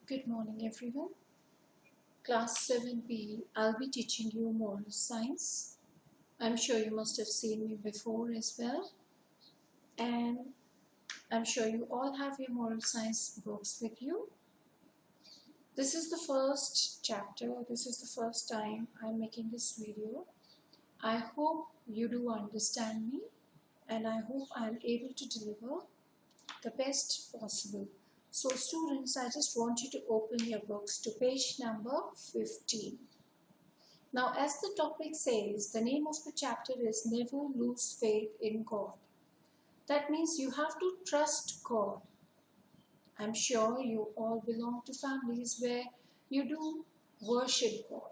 Good morning, everyone. Class 7B, I'll be teaching you moral science. I'm sure you must have seen me before as well. And I'm sure you all have your moral science books with you. This is the first chapter. This is the first time I'm making this video. I hope you do understand me and I hope I'm able to deliver the best possible. So students, I just want you to open your books to page number 15. Now, as the topic says, the name of the chapter is Never Lose Faith in God. That means you have to trust God. I'm sure you all belong to families where you do worship God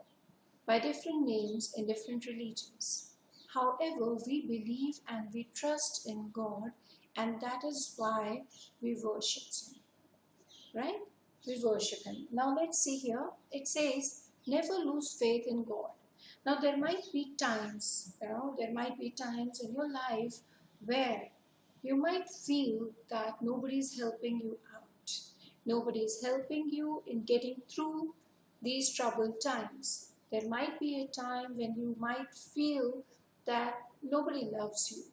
by different names in different religions. However, we believe and we trust in God, and that is why we worship Him. Right? We worship Him. Now let's see here. It says, never lose faith in God. Now there might be times, in your life where you might feel that nobody is helping you out. Nobody is helping you in getting through these troubled times. There might be a time when you might feel that nobody loves you.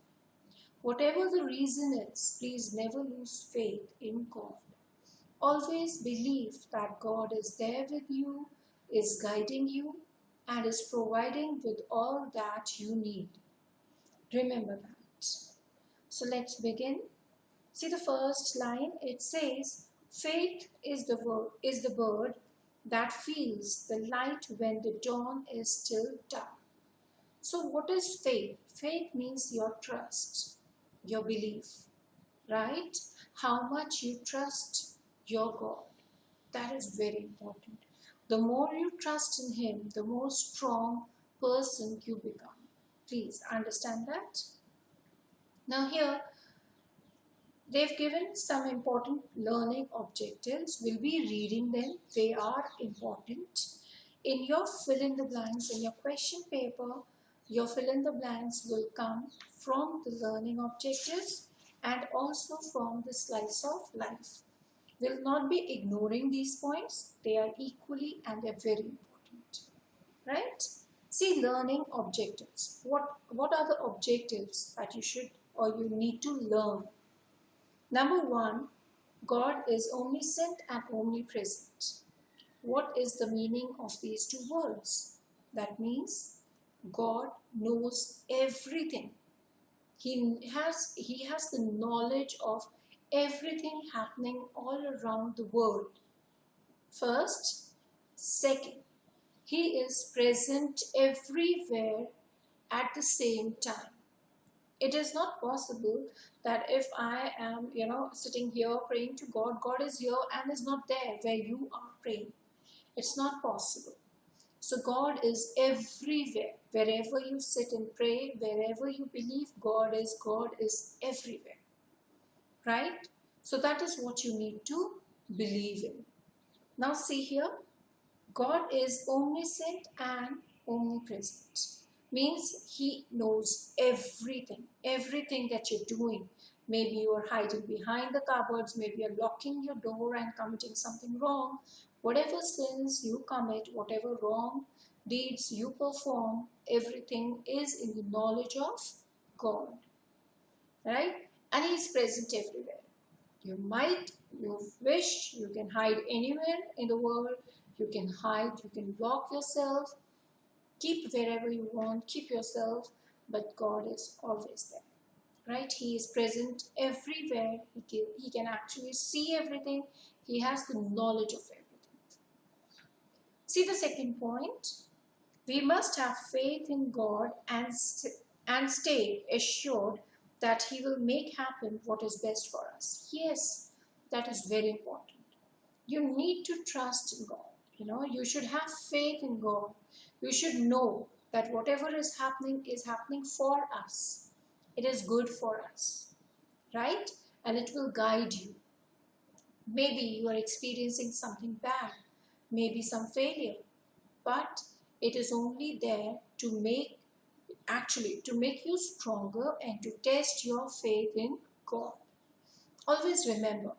Whatever the reason is, please never lose faith in God. Always believe that God is there with you, is guiding you, and is providing with all that you need. Remember that. So let's begin. See the first line. It says, faith is the bird that feels the light when the dawn is still dark. So what is faith? Faith means your trust, your belief, right? How much you trust your God. That is very important. The more you trust in Him, the more strong person you become. Please understand that. Now here, they've given some important learning objectives. We'll be reading them. They are important. In your fill in the blanks, in your question paper, your fill in the blanks will come from the learning objectives and also from the slice of life. Will not be ignoring these points. They are equally and they're very important. Right? See, learning objectives. What are the objectives that you should or you need to learn? Number one, God is omniscient and omnipresent. What is the meaning of these two words? That means God knows everything. He has the knowledge of everything happening all around the world. First. Second, He is present everywhere at the same time. It is not possible that if I am, sitting here praying to God, God is here and is not there where you are praying. It's not possible. So God is everywhere. Wherever you sit and pray, wherever you believe God is everywhere. Right? So that is what you need to believe in. Now see here, God is omniscient and omnipresent. Means He knows everything that you're doing. Maybe you are hiding behind the cupboards, maybe you're locking your door and committing something wrong. Whatever sins you commit, whatever wrong deeds you perform, everything is in the knowledge of God. Right? And He is present everywhere. You wish you can hide anywhere in the world. You can hide, you can lock yourself, keep wherever you want, keep yourself, but God is always there, right? He is present everywhere. He can actually see everything. He has the knowledge of everything. See the second point. We must have faith in God and stay assured that He will make happen what is best for us. Yes, that is very important. You need to trust in God. You should have faith in God. You should know that whatever is happening for us. It is good for us, right? And it will guide you. Maybe you are experiencing something bad, maybe some failure, but it is only there to make you stronger and to test your faith in God. Always remember,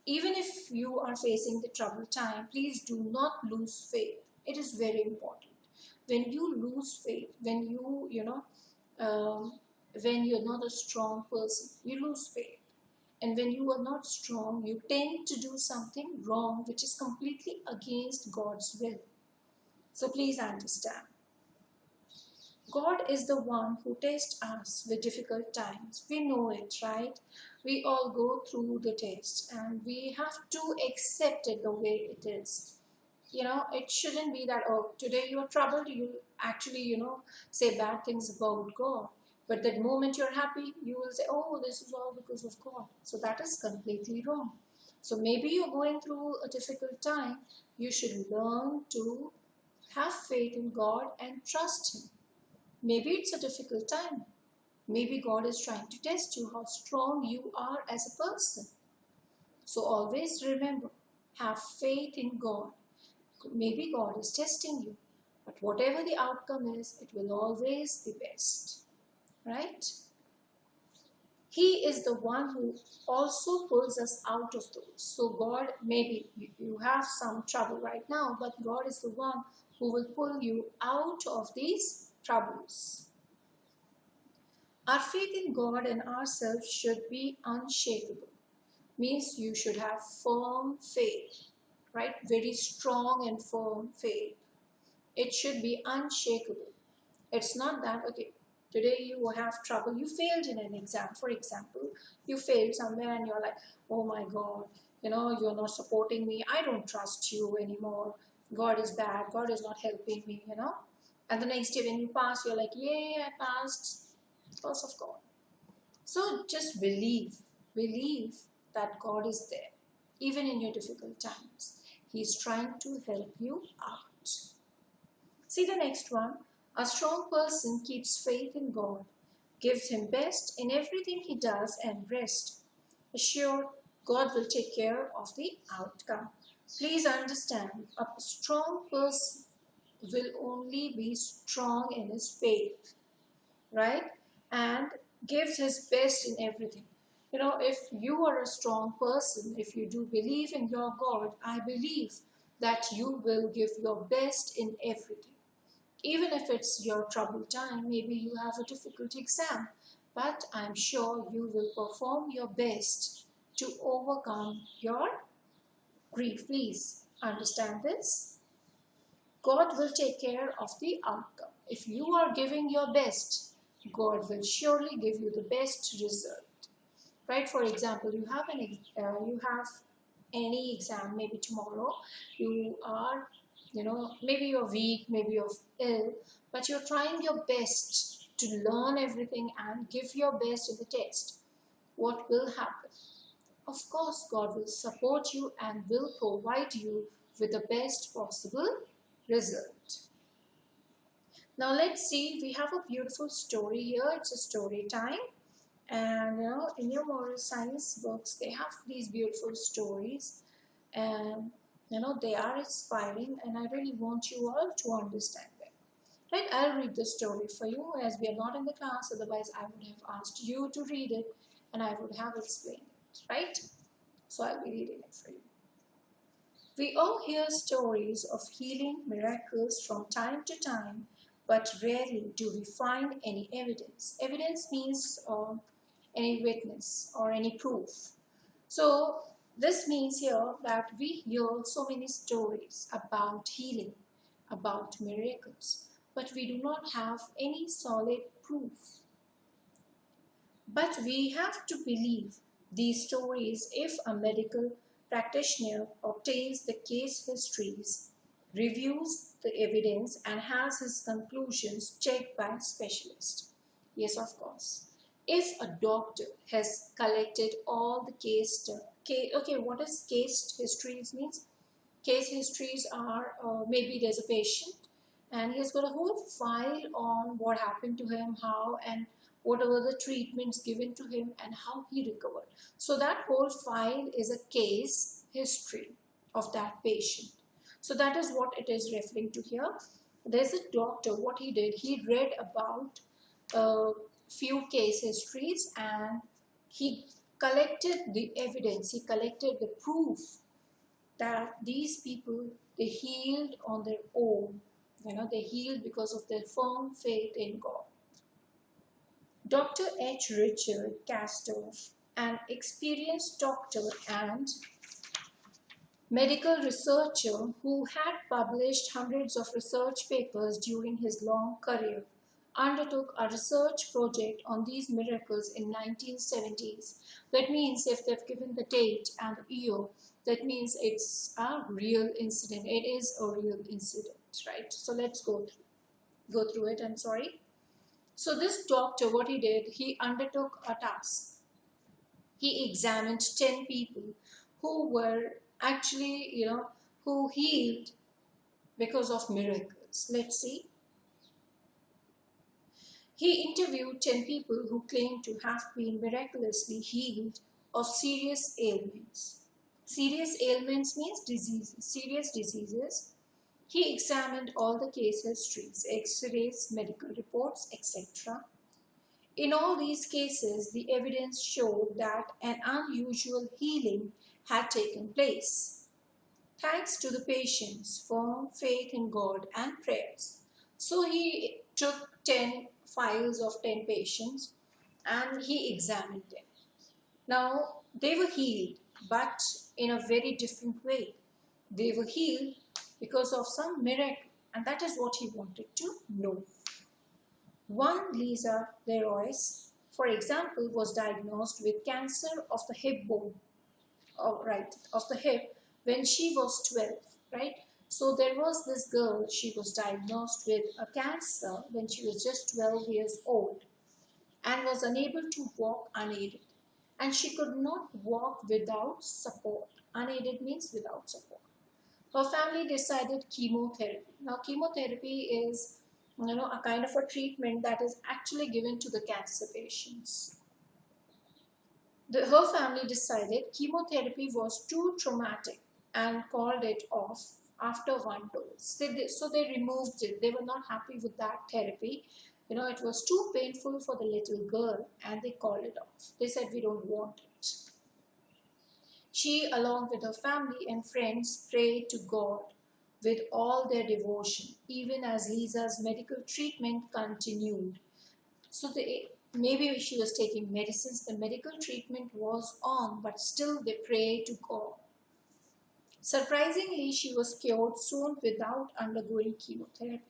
Even if you are facing the troubled time, please do not lose faith. It is very important. When you lose faith, um, when you're not a strong person, you lose faith. And when you are not strong, you tend to do something wrong, which is completely against God's will. So please understand. God is the one who tests us with difficult times. We know it, right? We all go through the test and we have to accept it the way it is. It shouldn't be that, oh, today you're troubled, you actually, say bad things about God. But the moment you're happy, you will say, oh, this is all because of God. So that is completely wrong. So maybe you're going through a difficult time. You should learn to have faith in God and trust Him. Maybe it's a difficult time. Maybe God is trying to test you how strong you are as a person. So always remember, have faith in God. Maybe God is testing you, but whatever the outcome is, it will always be best, right? He is the one who also pulls us out of those. So God, maybe you have some trouble right now, but God is the one who will pull you out of these troubles. Our faith in God and ourselves should be unshakable. Means you should have firm faith, right? Very strong and firm faith. It should be unshakable. It's not that, okay, today you have trouble, you failed in an exam, for example, you failed somewhere and you're like, oh my God, you're not supporting me, I don't trust you anymore, God is bad, God is not helping me, and the next day when you pass, you're like, yay, I passed because of God. So just believe that God is there, even in your difficult times. He's trying to help you out. See the next one. A strong person keeps faith in God, gives Him best in everything he does, and rest assured God will take care of the outcome. Please understand, a strong person will only be strong in his faith, right? And gives his best in everything. If you are a strong person, if you do believe in your God, I believe that you will give your best in everything. Even if it's your troubled time, maybe you have a difficult exam, but I'm sure you will perform your best to overcome your grief. Please understand this. God will take care of the outcome. If you are giving your best, God will surely give you the best result. Right? For example, you have any exam, maybe tomorrow. You are, maybe you're weak, maybe you're ill, but you're trying your best to learn everything and give your best in the test. What will happen? Of course, God will support you and will provide you with the best possible result. Now let's see, we have a beautiful story here. It's a story time. And in your moral science books, they have these beautiful stories, and they are inspiring, and I really want you all to understand them. Right? I'll read the story for you, as we are not in the class, otherwise I would have asked you to read it and I would have explained it, right? So I'll be reading it for you. We all hear stories of healing miracles from time to time, but rarely do we find any evidence. Evidence means any witness or any proof. So this means here that we hear so many stories about healing, about miracles, but we do not have any solid proof. But we have to believe these stories if a medical practitioner obtains the case histories, reviews the evidence, and has his conclusions checked by specialists. Yes, of course. If a doctor has collected all the what does case histories means? Case histories are, maybe there's a patient and he's got a whole file on what happened to him, how, and what were the treatments given to him and how he recovered. So that whole file is a case history of that patient. So that is what it is referring to here. There's a doctor, what he did, he read about few case histories and he collected the evidence, he collected the proof that these people, they healed on their own. They healed because of their firm faith in God. Dr. H. Richard Castoff, an experienced doctor and medical researcher who had published hundreds of research papers during his long career, undertook a research project on these miracles in 1970s. That means if they've given the date and the year, that means it's a real incident. It is a real incident, right? So let's go through it. I'm sorry. So this doctor, what he did, he undertook a task. He examined 10 people who were actually, who healed because of miracles. Let's see. He interviewed 10 people who claimed to have been miraculously healed of serious ailments. Serious ailments means diseases, serious diseases. He examined all the case histories, x-rays, medical reports, etc. In all these cases, the evidence showed that an unusual healing had taken place, thanks to the patient's firm faith in God and prayers. So he took 10 files of 10 patients and he examined them. Now, they were healed, but in a very different way. They were healed because of some miracle, and that is what he wanted to know. One, Lisa Leroyce, for example, was diagnosed with cancer of the hip bone, of the hip when she was 12, right? So there was this girl, she was diagnosed with a cancer when she was just 12 years old and was unable to walk unaided. And she could not walk without support. Unaided means without support. Her family decided chemotherapy. Now, chemotherapy is, a kind of a treatment that is actually given to the cancer patients. Her family decided chemotherapy was too traumatic and called it off after one dose. So they removed it. They were not happy with that therapy. It was too painful for the little girl and they called it off. They said, we don't want it. She, along with her family and friends, prayed to God with all their devotion, even as Lisa's medical treatment continued. So maybe she was taking medicines, the medical treatment was on, but still they prayed to God. Surprisingly, she was cured soon without undergoing chemotherapy.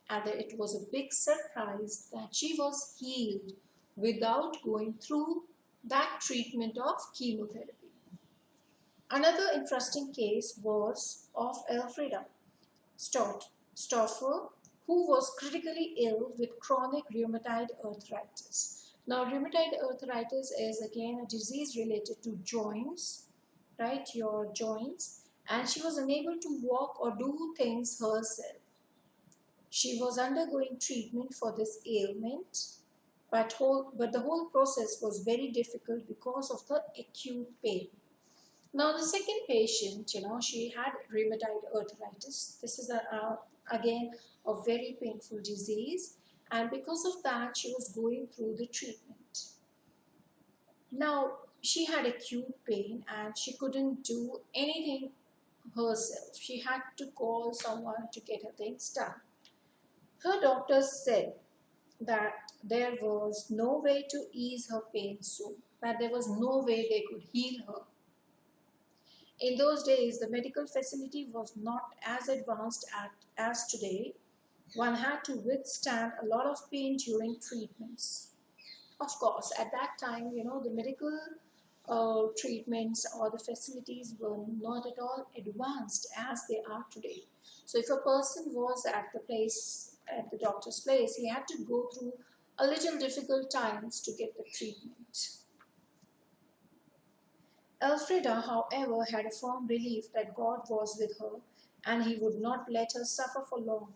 And it was a big surprise that she was healed without going through that treatment of chemotherapy. Another interesting case was of Elfrida Stauffer, who was critically ill with chronic rheumatoid arthritis. Now, rheumatoid arthritis is again a disease related to joints, right? Your joints. And she was unable to walk or do things herself. She was undergoing treatment for this ailment, but the whole process was very difficult because of the acute pain. Now, the second patient, she had rheumatoid arthritis. This is again a very painful disease, and because of that, she was going through the treatment. Now, she had acute pain and she couldn't do anything herself. She had to call someone to get her things done. Her doctors said that there was no way to ease her pain soon, that there was no way they could heal her. In those days, the medical facility was not as advanced as today. One had to withstand a lot of pain during treatments. Of course, at that time, the medical treatments or the facilities were not at all advanced as they are today. So if a person was at the doctor's place, he had to go through a little difficult times to get the treatment. Elfrida, however, had a firm belief that God was with her and he would not let her suffer for long.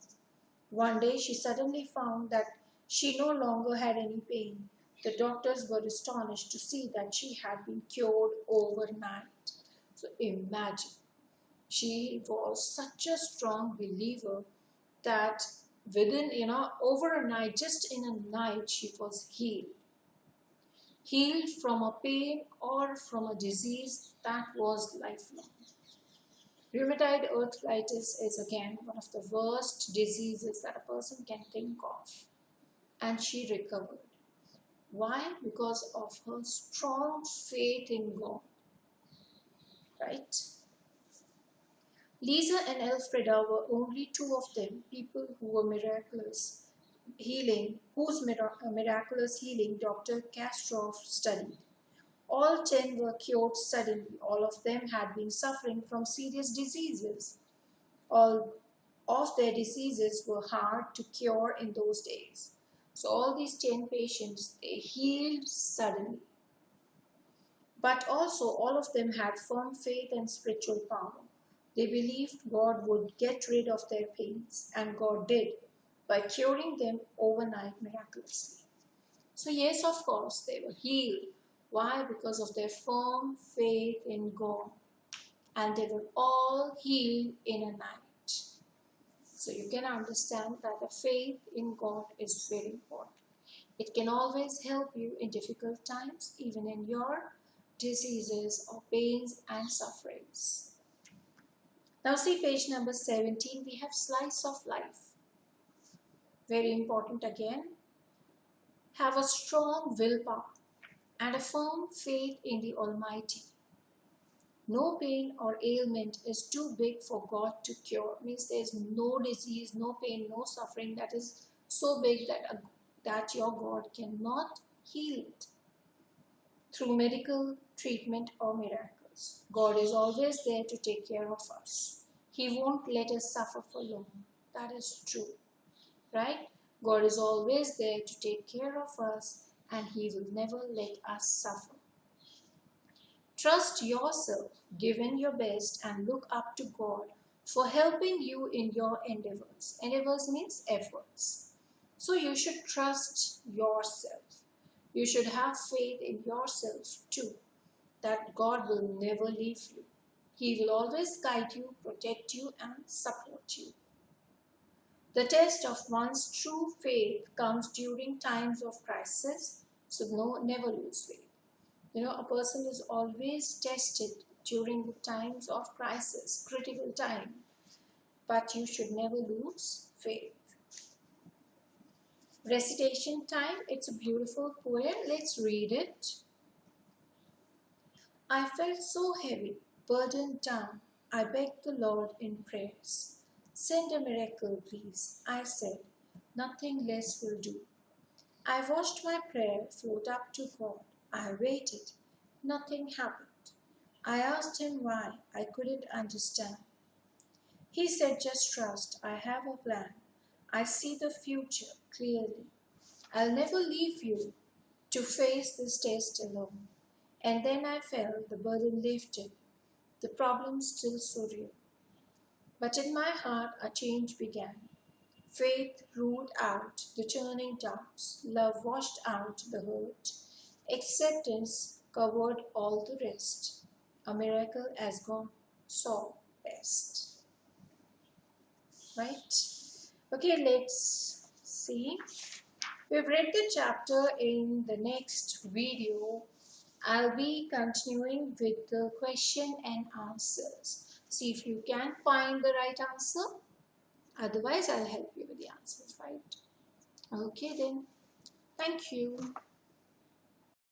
One day she suddenly found that she no longer had any pain. The doctors were astonished to see that she had been cured overnight. So imagine, she was such a strong believer that within, over a night, just in a night, she was healed. healed from a pain or from a disease that was lifelong. Rheumatoid arthritis is again one of the worst diseases that a person can think of. And she recovered. Why? Because of her strong faith in God. Right? Lisa and Elfreda were only two of them, people who were miraculous healing, whose miraculous healing Dr. Kastroff studied. All 10 were cured suddenly. All of them had been suffering from serious diseases. All of their diseases were hard to cure in those days. So all these 10 patients, they healed suddenly. But also all of them had firm faith and spiritual power. They believed God would get rid of their pains, and God did by curing them overnight miraculously. So yes, of course, they were healed. Why? Because of their firm faith in God. And they were all healed in a night. So you can understand that the faith in God is very important. It can always help you in difficult times, even in your diseases or pains and sufferings. Now see page number 17, we have slice of life. Very important again. Have a strong willpower and a firm faith in the Almighty. No pain or ailment is too big for God to cure. Means there is no disease, no pain, no suffering that is so big that your God cannot heal it through medical treatment or miracles. God is always there to take care of us. He won't let us suffer for long. That is true, right? God is always there to take care of us, and He will never let us suffer. Trust yourself, give in your best, and look up to God for helping you in your endeavors. Endeavors means efforts. So you should trust yourself. You should have faith in yourself too, that God will never leave you. He will always guide you, protect you, and support you. The test of one's true faith comes during times of crisis, so never lose faith. A person is always tested during the times of crisis, critical time, but you should never lose faith. Recitation time, it's a beautiful poem. Let's read it. I felt so heavy, burdened down. I begged the Lord in prayers. Send a miracle, please, I said. Nothing less will do. I watched my prayer float up to God. I waited. Nothing happened. I asked Him why. I couldn't understand. He said, just trust. I have a plan. I see the future clearly. I'll never leave you to face this test alone. And then I felt the burden lifted, the problem still so real. But in my heart a change began. Faith ruled out the turning doubts, love washed out the hurt, acceptance covered all the rest, a miracle as God saw best. Right? Okay, let's see. We've read the chapter. In the next video, I'll be continuing with the question and answers. See if you can find the right answer. Otherwise, I'll help you with the answers, right? Okay then. Thank you.